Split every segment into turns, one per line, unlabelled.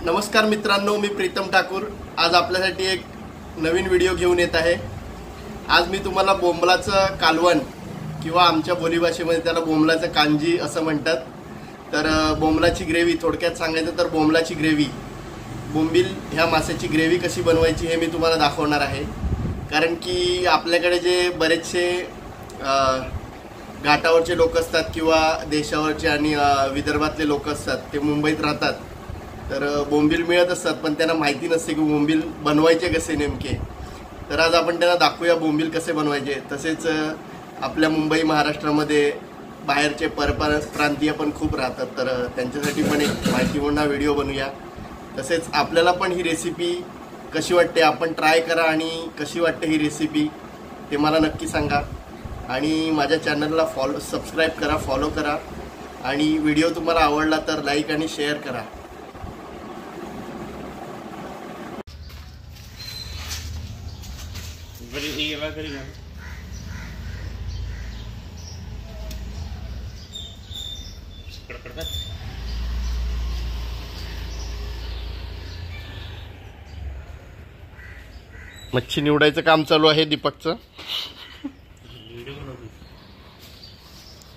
नमस्कार मित्रांनो, मी प्रीतम ठाकूर आज आपल्यासाठी एक नवीन व्हिडिओ घेऊन येत आहे। आज मी तुम्हाला बोंबलाचं कालवण किंवा आमच्या बोलीभाषेमध्ये त्याला बोंबलाचं कांजी असं म्हणतात। तर बोंबलाची ग्रेव्ही, थोडक्यात सांगायचं तर बोंबलाची ग्रेव्ही, बोंबील ह्या माशाची ग्रेव्ही कशी बनवायची हे मी तुम्हाला दाखवणार आहे। कारण की आपल्याकडे जे बरेचसे घाटावरचे लोक असतात किंवा देशावरचे आणि विदर्भातले लोक असतात, ते मुंबईत राहतात, तर बोंबील मिळत असतात पण त्यांना माहिती नसते की बोंबील बनवायचे कसे नेमके। तर आज आपण त्यांना दाखवूया बोंबील कसे बनवायचे। तसेच आपल्या मुंबई महाराष्ट्रामध्ये बाहेरचे परप्रांतीय पण खूप राहतात, तर त्यांच्यासाठी पण एक माहितीपूर्ण व्हिडिओ बनवूया। तसेच आपल्याला पण ही रेसिपी कशी वाटते, आपण ट्राय करा आणि कशी वाटते ही रेसिपी ते मला नक्की सांगा। आणि माझ्या चॅनलला सबस्क्राईब करा, फॉलो करा आणि व्हिडिओ तुम्हाला आवडला तर लाईक आणि शेअर करा। मच्छी निवडायचं काम चालू आहे दीपकचं।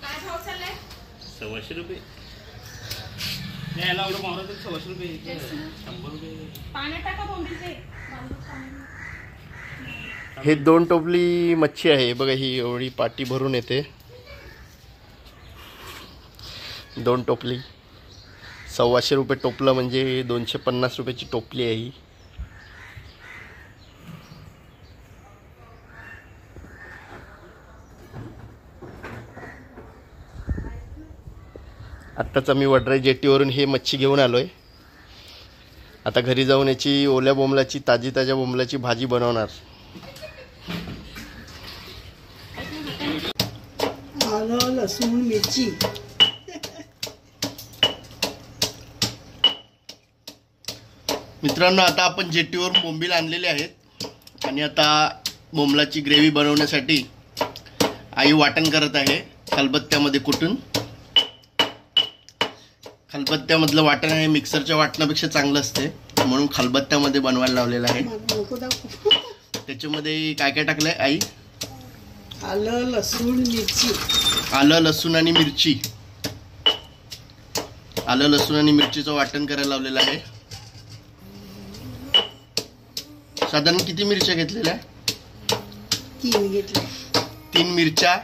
काय भाव चाललाय?
100 रुपये नाही याला एवढं मारत 100 रुपये 100 रुपये
पाण्यात टाका बोंबील ते
हे 2 टोपली मच्छी आहे बघा, ही एवढी पाटी भरून येते। 2 टोपली 100 रुपये टोपलं म्हणजे 250 रुपयाची टोपली आहे ही। आत्ताच मी वडराई जेटीवरून हे मच्छी घेऊन आलोय। आता घरी जाऊन याची ओल्या बोंबलाची, ताज्या बोंबलाची भाजी बनवणार।
आलं, लसूण, मिरची,
मित्रांनो आता आपण जेटीवरून बोंबील आणलेले आहेत आणि आता बोंबलाची ग्रेव्ही बनवण्यासाठी आई वाटण करत आहे खलबत्त्यामध्ये कुटून। खलबत्त्यामधलं वाटण आहे मिक्सरच्या वाटणापेक्षा चांगलं असते, म्हणून खलबत्त्यामध्ये बनवायला लावलेलं आहे। त्याच्यामध्ये काय काय टाकलंय आई?
आलं, लसूण, मिरची,
आलं, लसूण आणि मिरची। आलं, लसूण आणि मिरचीचं वाटण करायला लावलेलं आहे। साधारण किती मिरच्या घेतलेल्या?
3 घेतले।
3 मिरच्या,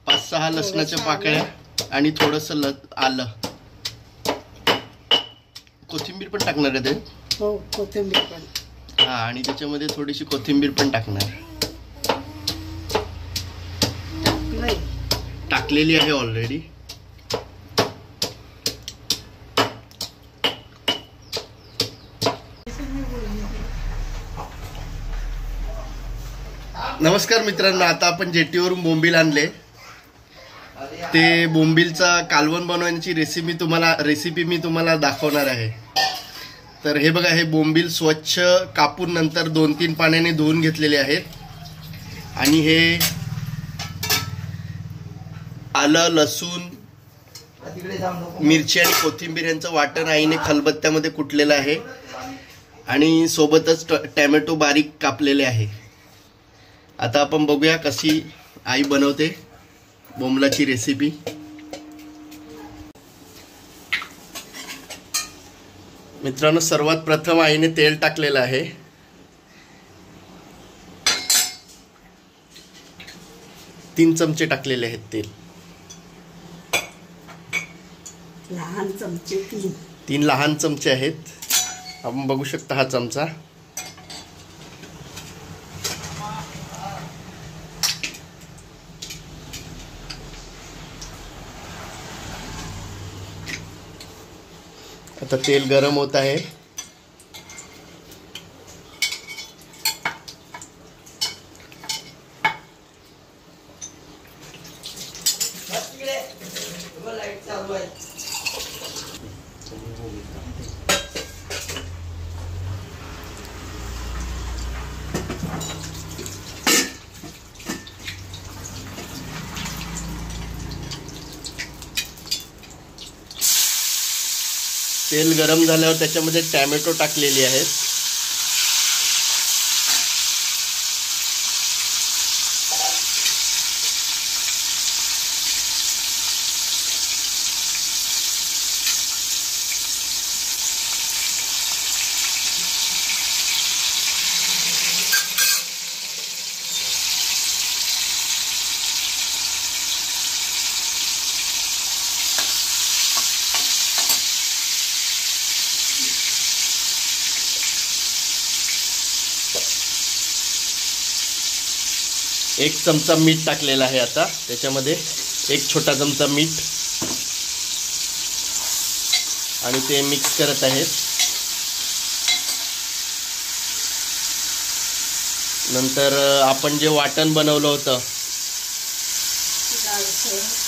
5-6 लसणाच्या पाकळ्या आणि थोडंसं आलं। कोथिंबीर पण टाकणार आहे ते?
हो, कोथिंबीर पण।
हा, आणि त्याच्यामध्ये थोडीशी कोथिंबीर पण टाकणार। टाकलेली आहे ऑलरेडी। नमस्कार मित्रांनो, आता आपण जेटीवरून बोंबील आणले। ते बोंबीलचा कालवण बनवण्याची रेसिपी मी तुम्हाला दाखवणार आहे। तर हे बघा, हे बोंबील स्वच्छ कापून नंतर 2-3 पाण्याने धुवून घेतलेले आहेत। आणि हे आलं, लसूण, मिरची आणि कोथिंबीर यांचं वाटण आईने खलबत्त्यामध्ये कुटलेलं आहे आणि सोबतच टॅमॅटो बारीक कापलेले आहे। आता आपण बघूया कशी आई बनवते बोंबलाची रेसिपी। मित्रांनो, सर्वात प्रथम आईने तेल टाकलेलं आहे। तीन चमचे टाकलेले आहेत तेल।
लहान चमचे
3 लहान चमचे आहेत। आपण बघू शकता हा चमचा। आता तेल गरम होत आहे। तेल गरम झाल्यावर त्याच्यामध्ये टॅमॅटो टाकलेली आहेत. एक चमचा मीठ टाकलेला आहे. आता त्याच्यामध्ये एक छोटा चमचा मीठ आणि ते मिक्स करत आहेत. नंतर आपण जे वाटण बनवलं होतं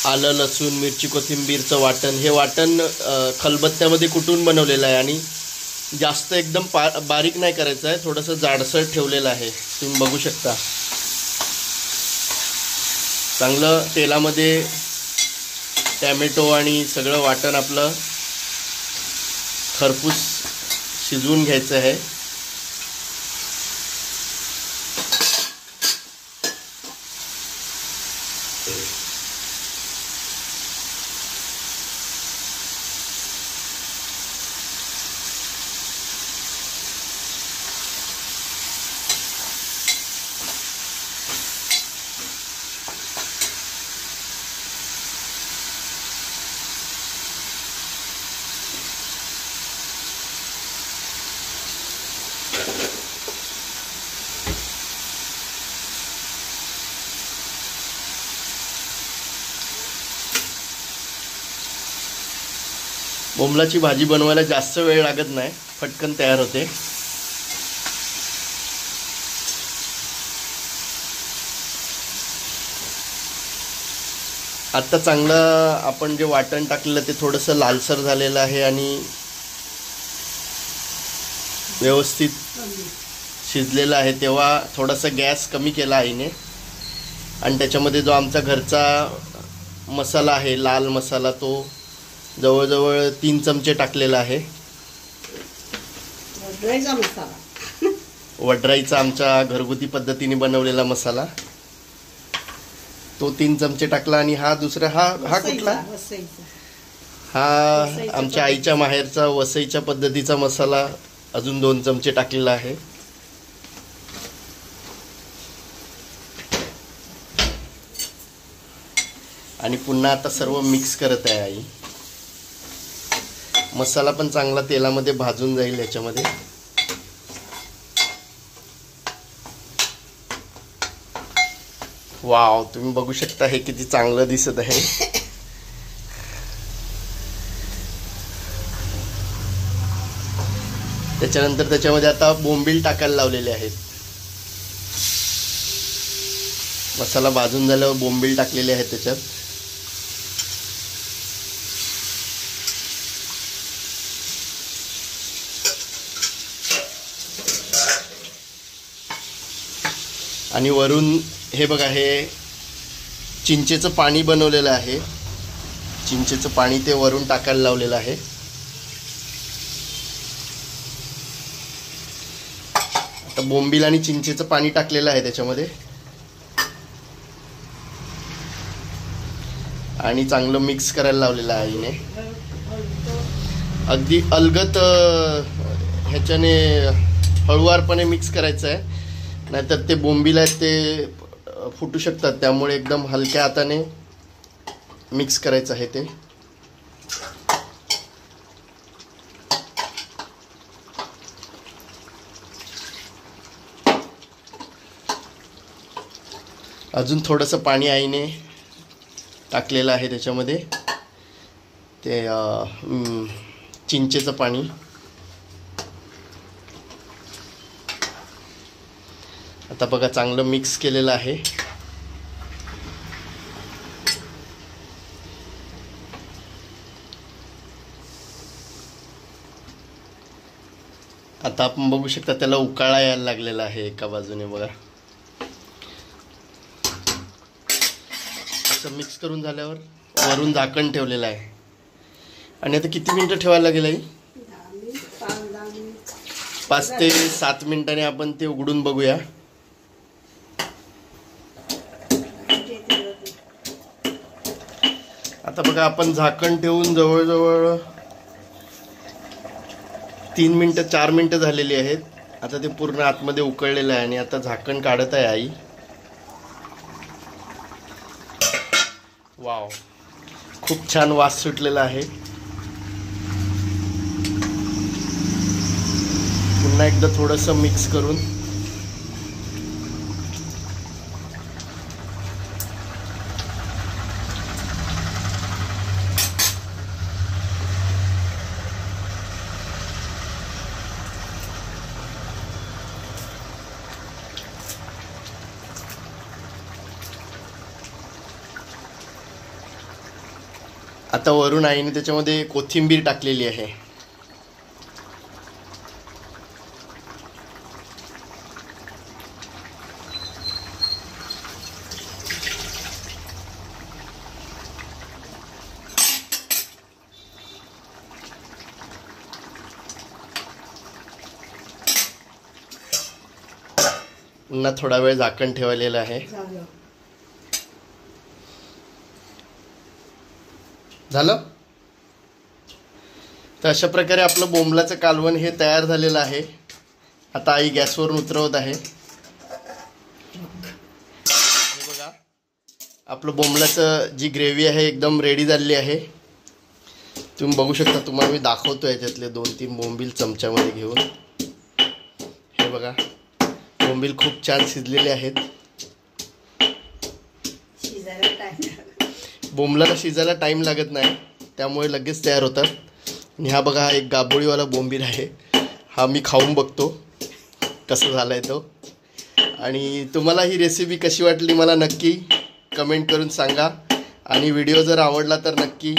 आलं लसूण मिरची कोथिंबीरचं वाटण, हे वाटण खलबत्त्यामध्ये कुटून बनवलेलं आहे आणि जास्त एकदम बारीक नाही करायचं आहे, थोडंसं जाडसर ठेवलेलं आहे. तुम्ही बघू शकता. चांगलं तेलामध्ये टॅमॅटो आणि सगळं वाटण आपलं खरपूस शिजवून घ्यायचं आहे. बोंबलाची भाजी बनवायला जास्त वेळ लागत नाही, पटकन तयार होते. आता चांगलं आपण जे वाटण टाकलेलं ते थोडंसं लालसर झालेलं आहे आणि व्यवस्थित शिजलेलं आहे. तेव्हा थोडासा गॅस कमी केला आईने आणि त्याच्यामध्ये जो आमचा घरचा मसाला आहे लाल मसाला, तो जवळजवळ 3 चमचे टाकलेला आहे. वडराईचा आमच्या घरगुती पद्धतीने बनवलेला मसाला, तो 3 चमचे टाकला. आणि हा दुसरा हा कुठला, हा आमच्या आईच्या माहेरचा वसईच्या पद्धतीचा मसाला अजून 2 चमचे टाकलेला आहे. आणि पुन्हा आता सर्व मिक्स करत आहे आई. मसाला पण चांगला तेलामध्ये भाजून जाईल याच्यामध्ये. वाव, तुम्ही बघू शकता हे किती चांगलं दिसत आहे. त्याच्यानंतर त्याच्यामध्ये आता बोंबील टाकायला लावलेले आहेत. मसाला भाजून झाल्यावर बोंबील टाकलेले आहेत त्याच्यात. आणि वरून हे बघा, हे चिंचेचं पाणी बनवलेलं आहे. चिंचेचं पाणी ते वरून टाकायला लावलेलं आहे. आता बोंबील आणि चिंचेचं पाणी टाकलेलं आहे त्याच्यामध्ये आणि चांगलं मिक्स करायला लावलेलं आहे आईने. अगदी अलगद ह्याच्याने हळुवारपणे मिक्स करायचं आहे, नाहीतर ते बोंबील आहेत ते फुटू शकतात. त्यामुळे एकदम हलक्या हाताने मिक्स करायचं आहे ते. अजून थोडंसं पाणी आईने टाकलेलं आहे त्याच्यामध्ये, ते चिंचेचं पाणी. आता बघा चांगलं मिक्स केलेलं आहे. आता आपण बघू शकता त्याला उकाळा यायला लागलेला आहे एका बाजूने बघा. असं मिक्स करून झाल्यावर वरून झाकण ठेवलेलं आहे. आणि आता किती मिनिटं ठेवायला लागेल आई? 5 ते 7 मिनिटांनी आपण ते उघडून बघूया. आता बघा आपण झाकण ठेवून जवळजवळ 3 मिनिटं 4 मिनिटं झालेली आहेत. आता ते पूर्ण आतमध्ये उकळलेलं आहे आणि आता झाकण काढत आहे आई. वाव, खूप छान वास सुटलेला आहे. पुन्हा एकदा थोडंसं मिक्स करून आता वरून आईने त्याच्यामध्ये कोथिंबीर टाकलेली आहे. पुन्हा थोडा वेळ झाकण ठेवलेलं आहे. झालं. तर अशा प्रकारे आपलं बोंबलाचं कालवण हे तयार झालेलं आहे. आता आई गॅसवरून उतरवत आहे. हे बघा, आपलं बोंबलाचं जी ग्रेव्ही आहे एकदम रेडी झालेली आहे. तुम्ही बघू शकता. तुम्हाला मी दाखवतो याच्यातले 2-3 बोंबील चमच्यामध्ये घेऊन. हे बघा, बोंबील खूप छान शिजलेले आहेत. बोंबलाला शिजायला टाईम लागत नाही, त्यामुळे लगेच तयार होतात. आणि हा बघा, हा एक गाबोळीवाला बोंबील आहे. हा मी खाऊन बघतो कसं झालं आहे तो. आणि तुम्हाला ही रेसिपी कशी वाटली मला नक्की कमेंट करून सांगा. आणि व्हिडिओ जर आवडला तर नक्की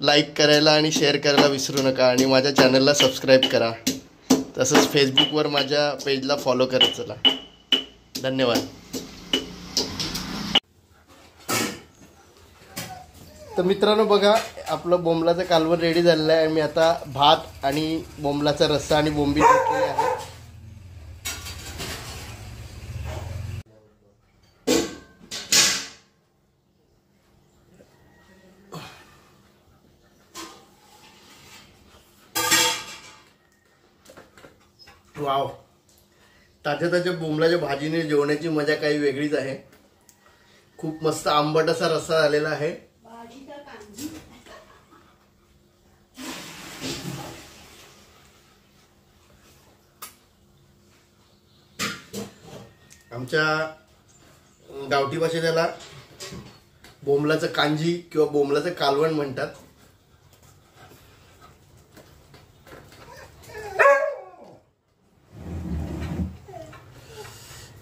लाईक करायला आणि शेअर करायला विसरू नका. आणि माझ्या चॅनलला सबस्क्राईब करा. तसंच फेसबुकवर माझ्या पेजला फॉलो करत चला. धन्यवाद. तर मित्रांनो बघा, आपलं बोंबलाचं कालवण रेडी झालेलं आहे. मी आता भात आणि बोंबलाचा रस्सा आणि बोंबील घेतलेले आहे. वाव, ताज्या ताज्या बोंबलाच्या भाजीने जेवण्याची मजा काही वेगळीच आहे. खूप मस्त आंबट असा रस्सा झालेला आहे. आमच्या गावठी भाषेत त्याला बोंबलाचं कांजी किंवा बोंबलाचं कालवण म्हणतात.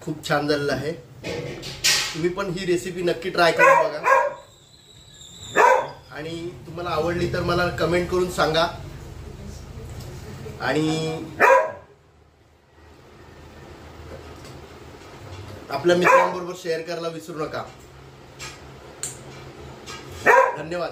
खूप छान झालेलं आहे. तुम्ही पण ही रेसिपी नक्की ट्राय करून बघा. आणि तुम्हाला आवडली तर मला कमेंट करून सांगा. आणि आपल्या मित्रांबरोबर शेअर करायला विसरू नका. धन्यवाद.